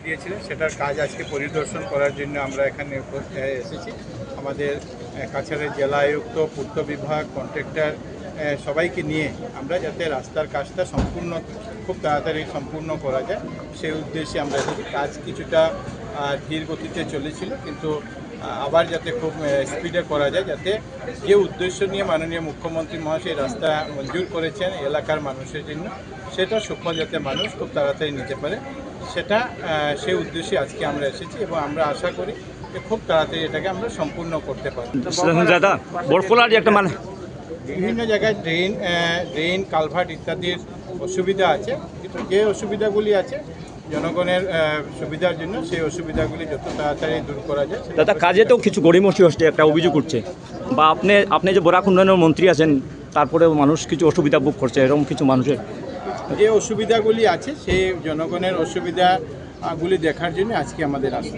দিয়েছিলেন সেটার কাজ আজকে পরিদর্শন করার জন্য আমরা এখানে এসেছি। আমাদের কাছাড়ের জেলা আয়ুক্ত, পূর্ত বিভাগ, কন্ট্রাক্টর সবাইকে নিয়ে আমরা যাতে রাস্তার কাজটা খুব তাড়াতাড়ি সম্পূর্ণ করা যায় সেই উদ্দেশ্যে আমরা এসেছি। কাজ কিছুটা ধীর গতিতে চলেছিল, কিন্তু আবার যাতে খুব স্পিডে করা যায়, যাতে যে উদ্দেশ্য নিয়ে মাননীয় মুখ্যমন্ত্রী মহাশয় রাস্তা মঞ্জুর করেছেন এলাকার মানুষের জন্য, সেটা সুফল যাতে মানুষ খুব তাড়াতাড়ি নিতে পারে, সেই উদ্দেশ্যে আজকে আমরা এসেছি এবং আমরা আশা করি যে খুব তাড়াতাড়ি এটাকে আমরা সম্পূর্ণ করতে পারব। বিভিন্ন জায়গায় ড্রেন কালভার্ট ইত্যাদির অসুবিধা আছে, কিন্তু যে অসুবিধাগুলি আছে জনগণের সুবিধার জন্য সেই অসুবিধাগুলি যত তাড়াতাড়ি দূর করা যায়। দাদা, কাজে তো কিছু গড়িমসি হচ্ছে, একটা অভিযোগ উঠছে, বা আপনি যে বরাক উন্নয়নের মন্ত্রী আছেন, তারপরে মানুষ কিছু অসুবিধা ভোগ করছে, এরকম কিছু মানুষের যে অসুবিধাগুলি আছে সেই জনগণের অসুবিধাগুলি দেখার জন্য আজকে আমাদের আসা।